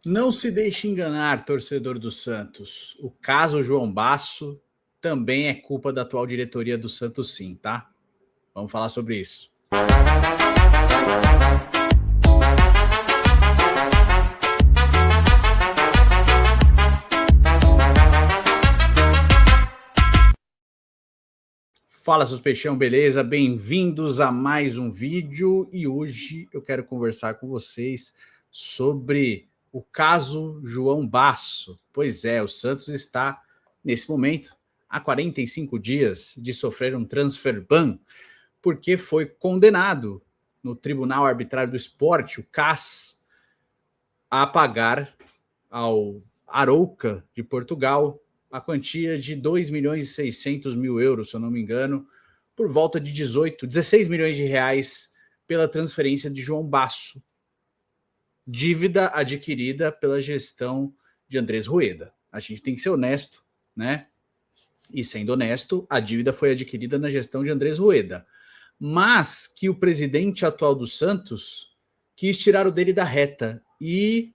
Não se deixe enganar, torcedor do Santos. O caso João Basso também é culpa da atual diretoria do Santos, sim, tá? Vamos falar sobre isso. Fala, seus peixão, beleza? Bem-vindos a mais um vídeo e hoje eu quero conversar com vocês sobre o caso João Basso. Pois é, o Santos está, nesse momento, há 45 dias de sofrer um transfer ban, porque foi condenado no Tribunal Arbitrário do Esporte, o CAS, a pagar ao Arouca de Portugal a quantia de 2 milhões e 600 mil euros, se eu não me engano, por volta de 16 milhões de reais pela transferência de João Basso, dívida adquirida pela gestão de Andrés Rueda. A gente tem que ser honesto, né? E sendo honesto, a dívida foi adquirida na gestão de Andrés Rueda, mas que o presidente atual do Santos quis tirar o dele da reta e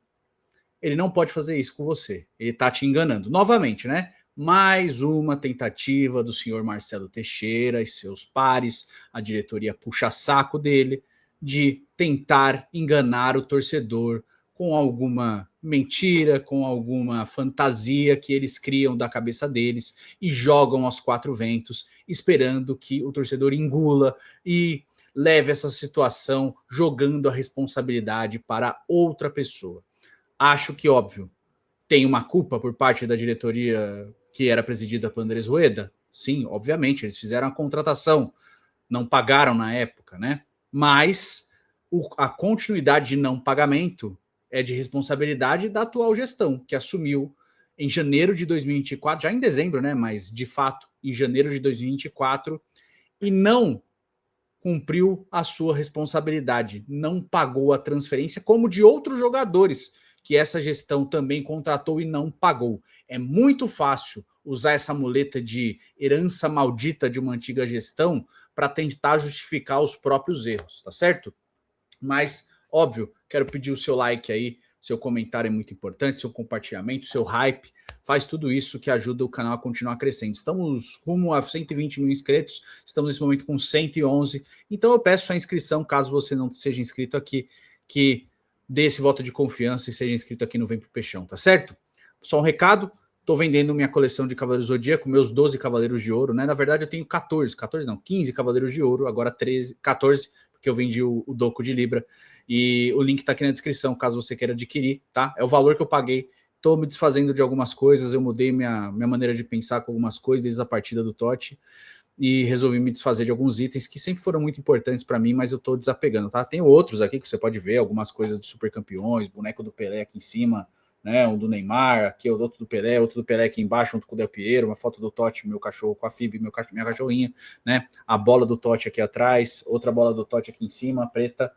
ele não pode fazer isso com você. Ele está te enganando. Novamente, né? Mais uma tentativa do senhor Marcelo Teixeira e seus pares, a diretoria puxa-saco dele, de tentar enganar o torcedor com alguma mentira, com alguma fantasia que eles criam da cabeça deles e jogam aos quatro ventos, esperando que o torcedor engula e leve essa situação jogando a responsabilidade para outra pessoa. Acho que, óbvio, tem uma culpa por parte da diretoria que era presidida por Andrés Rueda? Sim, obviamente, eles fizeram a contratação, não pagaram na época, né? Mas a continuidade de não pagamento é de responsabilidade da atual gestão, que assumiu em janeiro de 2024, já em dezembro, né? Mas de fato, em janeiro de 2024, e não cumpriu a sua responsabilidade, não pagou a transferência, como de outros jogadores que essa gestão também contratou e não pagou. É muito fácil usar essa muleta de herança maldita de uma antiga gestão para tentar justificar os próprios erros, tá certo? Mas, óbvio, quero pedir o seu like aí, seu comentário é muito importante, seu compartilhamento, seu hype, faz tudo isso que ajuda o canal a continuar crescendo. Estamos rumo a 120 mil inscritos, estamos nesse momento com 111, então eu peço a inscrição, caso você não seja inscrito aqui, que dê esse voto de confiança e seja inscrito aqui no Vem Pro Peixão, tá certo? Só um recado, tô vendendo minha coleção de Cavaleiros Zodíaco, meus 12 Cavaleiros de Ouro, né? Na verdade eu tenho 14 não, 15 Cavaleiros de Ouro, agora 14, porque eu vendi o Doco de Libra, e o link tá aqui na descrição, caso você queira adquirir, tá? É o valor que eu paguei, tô me desfazendo de algumas coisas, eu mudei minha maneira de pensar com algumas coisas desde a partida do Totti, e resolvi me desfazer de alguns itens que sempre foram muito importantes para mim, mas eu tô desapegando, tá? Tem outros aqui que você pode ver, algumas coisas de super campeões, boneco do Pelé aqui em cima, né? Um do Neymar, aqui o outro do Pelé, outro do Pelé aqui embaixo, junto com o Del Piero, uma foto do Totti, meu cachorro com a Phoebe, minha cachorrinha, né? A bola do Totti aqui atrás, outra bola do Totti aqui em cima, preta,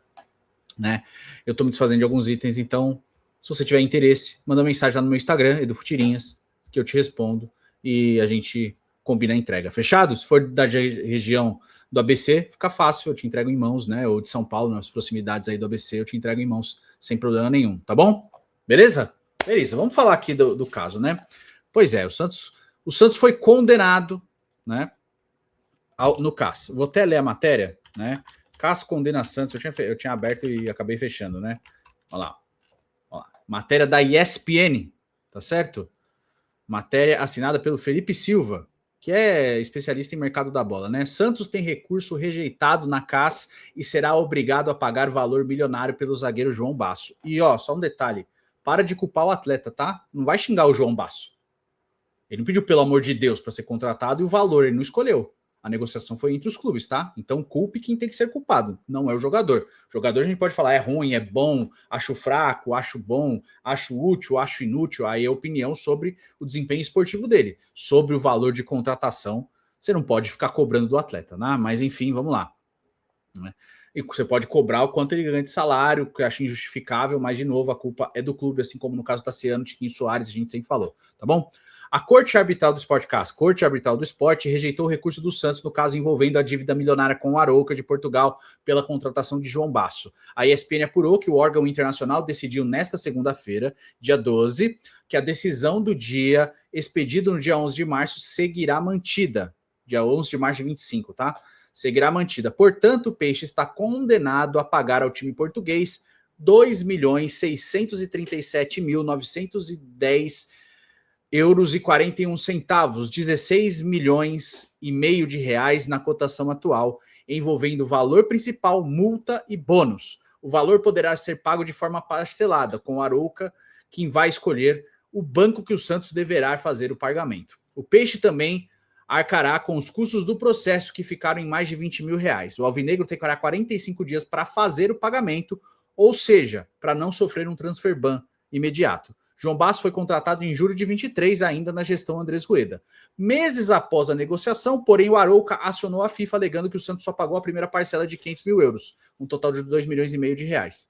né? Eu tô me desfazendo de alguns itens, então, se você tiver interesse, manda mensagem lá no meu Instagram, Edu Futirinhas, que eu te respondo e a gente combina a entrega. Fechado? Se for da região do ABC, fica fácil, eu te entrego em mãos, né? Ou de São Paulo, nas proximidades aí do ABC, eu te entrego em mãos sem problema nenhum, tá bom? Beleza? Beleza, vamos falar aqui do caso, né? Pois é, o Santos foi condenado, né? No CAS. Vou até ler a matéria, né? CAS condena Santos. Eu tinha aberto e acabei fechando, né? Olha lá. Olha lá. Matéria da ESPN, tá certo? Matéria assinada pelo Felipe Silva, que é especialista em mercado da bola, né? Santos tem recurso rejeitado na CAS e será obrigado a pagar valor milionário pelo zagueiro João Basso. E ó, só um detalhe, para de culpar o atleta, tá? Não vai xingar o João Basso. Ele não pediu pelo amor de Deus para ser contratado e o valor ele não escolheu. A negociação foi entre os clubes, tá? Então culpe quem tem que ser culpado, não é o jogador. O jogador a gente pode falar é ruim, é bom, acho fraco, acho bom, acho útil, acho inútil. Aí é opinião sobre o desempenho esportivo dele. Sobre o valor de contratação, você não pode ficar cobrando do atleta, né? Mas enfim, vamos lá. E você pode cobrar o quanto ele ganha de salário, que eu acho injustificável, mas de novo, a culpa é do clube, assim como no caso do Tassiano, Tiquinho Soares, a gente sempre falou, tá bom? A Corte Arbitral do Esporte CAS, Corte Arbitral do Esporte, rejeitou o recurso do Santos no caso envolvendo a dívida milionária com o Arouca de Portugal pela contratação de João Basso. A ESPN apurou que o órgão internacional decidiu nesta segunda-feira, dia 12, que a decisão do dia expedida no dia 11 de março seguirá mantida. Dia 11 de março de 25, tá? Seguirá mantida. Portanto, o Peixe está condenado a pagar ao time português 2.637.910 euros e 41 centavos, 16 milhões e meio de reais na cotação atual, envolvendo valor principal, multa e bônus. O valor poderá ser pago de forma parcelada, com o Arouca, quem vai escolher o banco que o Santos deverá fazer o pagamento. O Peixe também arcará com os custos do processo, que ficaram em mais de 20 mil reais. O Alvinegro terá 45 dias para fazer o pagamento, ou seja, para não sofrer um transfer ban imediato. João Basso foi contratado em julho de 23, ainda na gestão Andrés Rueda. Meses após a negociação, porém, o Arouca acionou a FIFA, alegando que o Santos só pagou a primeira parcela de 500 mil euros, um total de 2 milhões e meio de reais.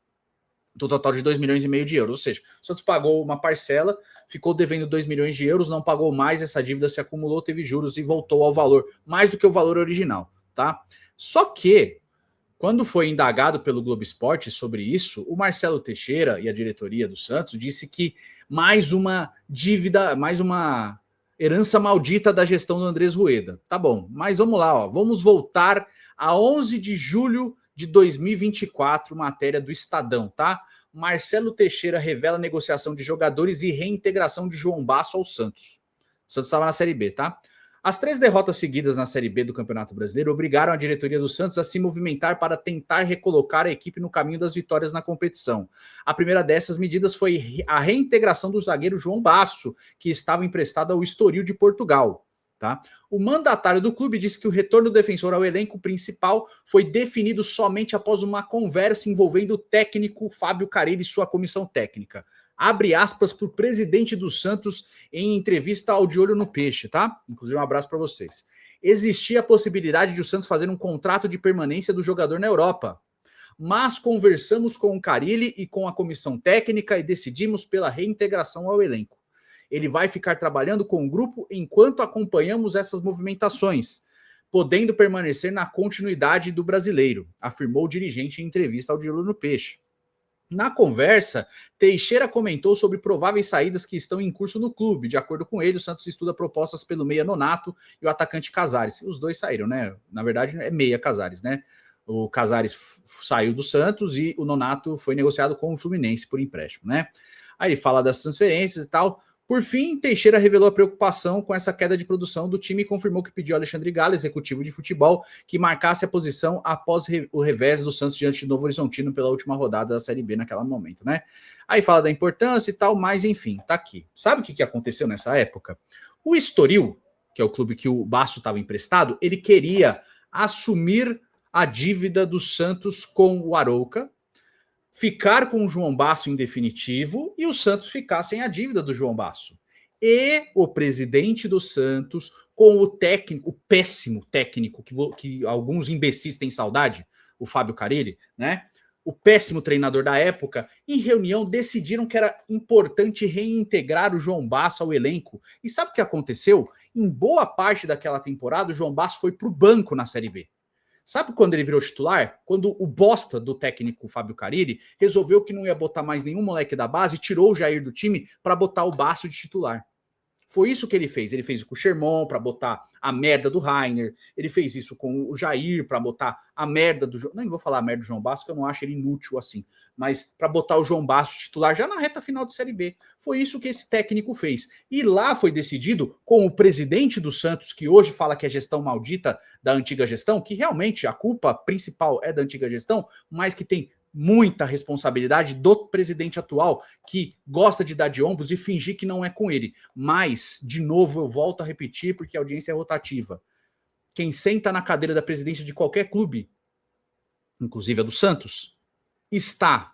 Um total de 2 milhões e meio de euros, ou seja, o Santos pagou uma parcela, ficou devendo 2 milhões de euros, não pagou mais, essa dívida se acumulou, teve juros e voltou ao valor, mais do que o valor original, tá? Só que, quando foi indagado pelo Globo Esporte sobre isso, o Marcelo Teixeira e a diretoria do Santos disse que mais uma dívida, mais uma herança maldita da gestão do Andrés Rueda. Tá bom, mas vamos lá, ó, vamos voltar a 11 de julho de 2024, matéria do Estadão, tá? Marcelo Teixeira revela negociação de jogadores e reintegração de João Basso ao Santos. O Santos estava na Série B, tá? As 3 derrotas seguidas na Série B do Campeonato Brasileiro obrigaram a diretoria do Santos a se movimentar para tentar recolocar a equipe no caminho das vitórias na competição. A primeira dessas medidas foi a reintegração do zagueiro João Basso, que estava emprestado ao Estoril de Portugal. Tá? O mandatário do clube disse que o retorno do defensor ao elenco principal foi definido somente após uma conversa envolvendo o técnico Fábio Carille e sua comissão técnica. Abre aspas para o presidente do Santos em entrevista ao De Olho no Peixe, tá? Inclusive um abraço para vocês. Existia a possibilidade de o Santos fazer um contrato de permanência do jogador na Europa, mas conversamos com o Carille e com a comissão técnica e decidimos pela reintegração ao elenco. Ele vai ficar trabalhando com o grupo enquanto acompanhamos essas movimentações, podendo permanecer na continuidade do brasileiro, afirmou o dirigente em entrevista ao De Olho no Peixe. Na conversa, Teixeira comentou sobre prováveis saídas que estão em curso no clube. De acordo com ele, o Santos estuda propostas pelo meia Nonato e o atacante Casares. Os dois saíram, né? Na verdade, é meia Casares, né? O Casares saiu do Santos e o Nonato foi negociado com o Fluminense por empréstimo, né? Aí ele fala das transferências e tal. Por fim, Teixeira revelou a preocupação com essa queda de produção do time e confirmou que pediu a Alexandre Galo, executivo de futebol, que marcasse a posição após o revés do Santos diante de Novo Horizontino pela última rodada da Série B naquele momento, né? Aí fala da importância e tal, mas enfim, tá aqui. Sabe o que aconteceu nessa época? O Estoril, que é o clube que o Basso estava emprestado, ele queria assumir a dívida do Santos com o Arouca, ficar com o João Basso em definitivo e o Santos ficar sem a dívida do João Basso. E o presidente do Santos, com o técnico, o péssimo técnico, que alguns imbecis têm saudade, o Fábio Carille, né? O péssimo treinador da época, em reunião decidiram que era importante reintegrar o João Basso ao elenco. E sabe o que aconteceu? Em boa parte daquela temporada, o João Basso foi para o banco na Série B. Sabe quando ele virou titular? Quando o bosta do técnico Fábio Carille resolveu que não ia botar mais nenhum moleque da base, tirou o Jair do time para botar o Basso de titular. Foi isso que ele fez. Ele fez isso com o Sherman para botar a merda do Rainer. Ele fez isso com o Jair para botar a merda do... Não vou falar a merda do João Basso, que eu não acho ele inútil assim. Mas para botar o João Basso titular já na reta final de Série B. Foi isso que esse técnico fez. E lá foi decidido com o presidente do Santos, que hoje fala que é gestão maldita da antiga gestão, que realmente a culpa principal é da antiga gestão, mas que tem muita responsabilidade do presidente atual, que gosta de dar de ombros e fingir que não é com ele. Mas, de novo, eu volto a repetir, porque a audiência é rotativa. Quem senta na cadeira da presidência de qualquer clube, inclusive a do Santos, está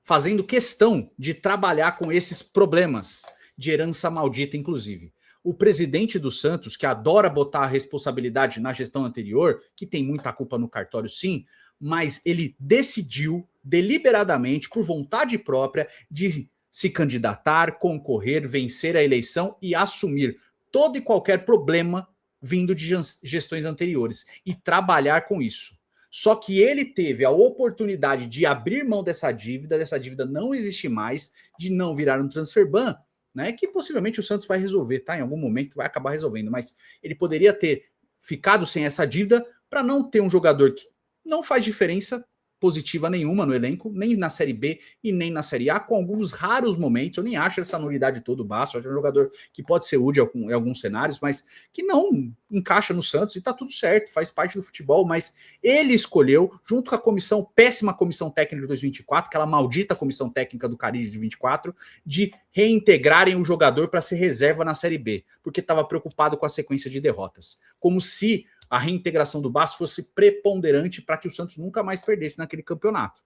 fazendo questão de trabalhar com esses problemas de herança maldita, inclusive. O presidente do Santos, que adora botar a responsabilidade na gestão anterior, que tem muita culpa no cartório, sim, mas ele decidiu deliberadamente, por vontade própria, de se candidatar, concorrer, vencer a eleição e assumir todo e qualquer problema vindo de gestões anteriores e trabalhar com isso. Só que ele teve a oportunidade de abrir mão dessa dívida não existe mais, de não virar um transfer ban, né? Que possivelmente o Santos vai resolver, tá? Em algum momento vai acabar resolvendo, mas ele poderia ter ficado sem essa dívida para não ter um jogador que não faz diferença positiva nenhuma no elenco, nem na Série B e nem na Série A, com alguns raros momentos. Eu nem acho essa nulidade toda o Basso, acho um jogador que pode ser útil em alguns cenários, mas que não encaixa no Santos e tá tudo certo, faz parte do futebol, mas ele escolheu, junto com a comissão, péssima comissão técnica de 2024, aquela maldita comissão técnica do Caride de 24, de reintegrarem o jogador para ser reserva na Série B, porque estava preocupado com a sequência de derrotas. Como se a reintegração do Basso fosse preponderante para que o Santos nunca mais perdesse naquele campeonato.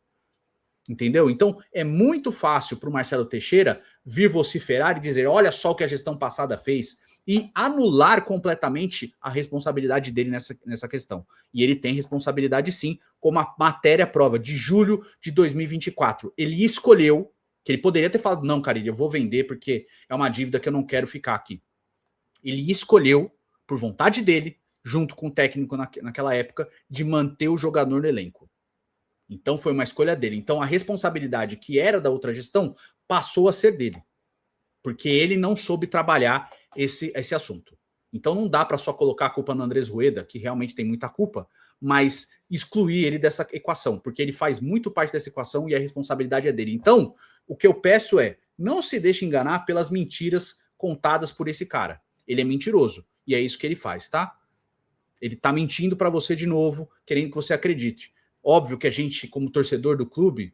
Entendeu? Então, é muito fácil para o Marcelo Teixeira vir vociferar e dizer, olha só o que a gestão passada fez, e anular completamente a responsabilidade dele nessa questão. E ele tem responsabilidade sim, como a matéria prova de julho de 2024. Ele escolheu, que ele poderia ter falado, não, Carille, eu vou vender porque é uma dívida que eu não quero ficar aqui. Ele escolheu, por vontade dele, junto com o técnico naquela época, de manter o jogador no elenco. Então foi uma escolha dele. Então a responsabilidade que era da outra gestão passou a ser dele. Porque ele não soube trabalhar esse assunto. Então não dá para só colocar a culpa no Andrés Rueda, que realmente tem muita culpa, mas excluir ele dessa equação, porque ele faz muito parte dessa equação e a responsabilidade é dele. Então, o que eu peço é, não se deixe enganar pelas mentiras contadas por esse cara. Ele é mentiroso. E é isso que ele faz, tá? Ele tá mentindo para você de novo, querendo que você acredite. Óbvio que a gente, como torcedor do clube,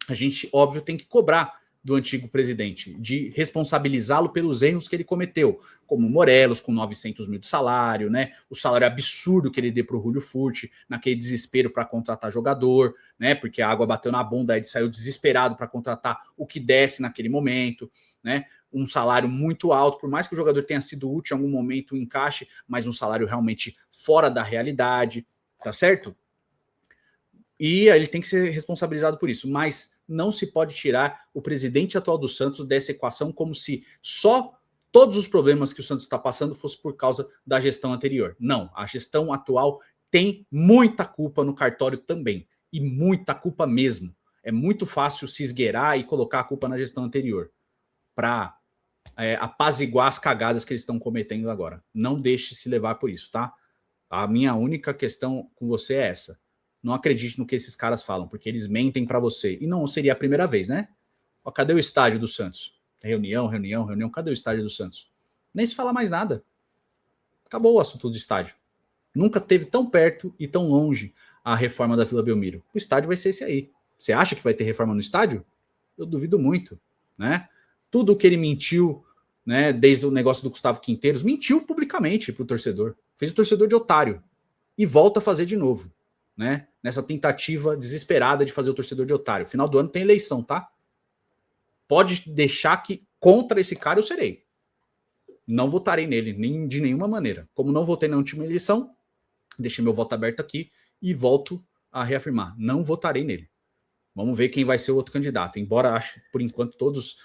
a gente, óbvio, tem que cobrar do antigo presidente, de responsabilizá-lo pelos erros que ele cometeu, como o Morelos, com 900 mil de salário, né? O salário absurdo que ele deu para o Julio Furch, naquele desespero para contratar jogador, né? Porque a água bateu na bunda, aí ele saiu desesperado para contratar o que desse naquele momento, né? Um salário muito alto, por mais que o jogador tenha sido útil em algum momento, um encaixe, mas um salário realmente fora da realidade, tá certo? E ele tem que ser responsabilizado por isso, mas não se pode tirar o presidente atual do Santos dessa equação como se só todos os problemas que o Santos está passando fosse por causa da gestão anterior. Não, a gestão atual tem muita culpa no cartório também, e muita culpa mesmo. É muito fácil se esgueirar e colocar a culpa na gestão anterior para apaziguar as cagadas que eles estão cometendo agora. Não deixe se levar por isso, tá? A minha única questão com você é essa. Não acredite no que esses caras falam, porque eles mentem para você. E não seria a primeira vez, né? Ó, cadê o estádio do Santos? Reunião. Cadê o estádio do Santos? Nem se fala mais nada. Acabou o assunto do estádio. Nunca teve tão perto e tão longe a reforma da Vila Belmiro. O estádio vai ser esse aí. Você acha que vai ter reforma no estádio? Eu duvido muito, né? Tudo que ele mentiu, né, desde o negócio do Gustavo Quinteiros, mentiu publicamente para o torcedor. Fez o torcedor de otário. E volta a fazer de novo, né? Nessa tentativa desesperada de fazer o torcedor de otário. Final do ano tem eleição, tá? Pode deixar que contra esse cara eu serei. Não votarei nele, nem de nenhuma maneira. Como não votei na última eleição, deixei meu voto aberto aqui e volto a reafirmar. Não votarei nele. Vamos ver quem vai ser o outro candidato. Embora acho, por enquanto, todos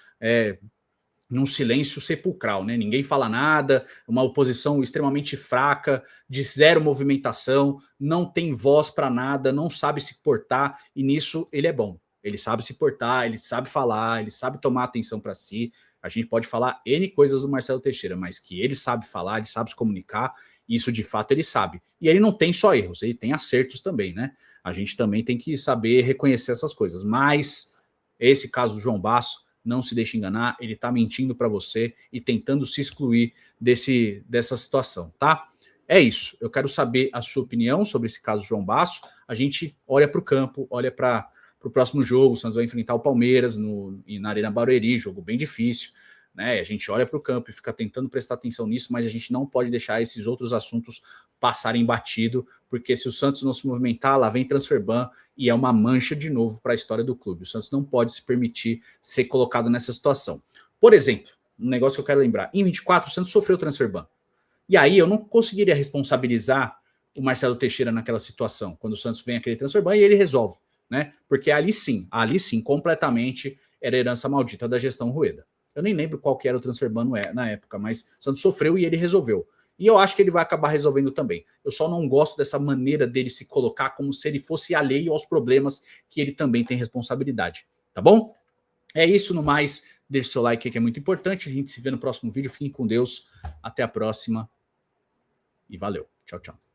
num silêncio sepulcral, né? Ninguém fala nada, uma oposição extremamente fraca, de zero movimentação, não tem voz para nada, não sabe se portar, e nisso ele é bom. Ele sabe se portar, ele sabe falar, ele sabe tomar atenção para si. A gente pode falar N coisas do Marcelo Teixeira, mas que ele sabe falar, ele sabe se comunicar, isso de fato ele sabe. E ele não tem só erros, ele tem acertos também, né? A gente também tem que saber reconhecer essas coisas. Mas esse caso do João Basso, não se deixe enganar, ele está mentindo para você e tentando se excluir dessa situação, tá? É isso, eu quero saber a sua opinião sobre esse caso do João Basso. A gente olha para o campo, olha para o próximo jogo, o Santos vai enfrentar o Palmeiras na Arena Barueri, jogo bem difícil, né? A gente olha para o campo e fica tentando prestar atenção nisso, mas a gente não pode deixar esses outros assuntos passarem batido, porque se o Santos não se movimentar, lá vem transfer ban e é uma mancha de novo para a história do clube. O Santos não pode se permitir ser colocado nessa situação. Por exemplo, um negócio que eu quero lembrar, em 24 o Santos sofreu transfer ban. E aí eu não conseguiria responsabilizar o Marcelo Teixeira naquela situação, quando o Santos vem aquele transfer ban e ele resolve, né? Porque ali sim, completamente era a herança maldita da gestão Rueda. Eu nem lembro qual que era o transfer ban na época, mas o Santos sofreu e ele resolveu. E eu acho que ele vai acabar resolvendo também. Eu só não gosto dessa maneira dele se colocar como se ele fosse alheio aos problemas que ele também tem responsabilidade. Tá bom? É isso, no mais. Deixe seu like que é muito importante. A gente se vê no próximo vídeo. Fiquem com Deus. Até a próxima. E valeu. Tchau, tchau.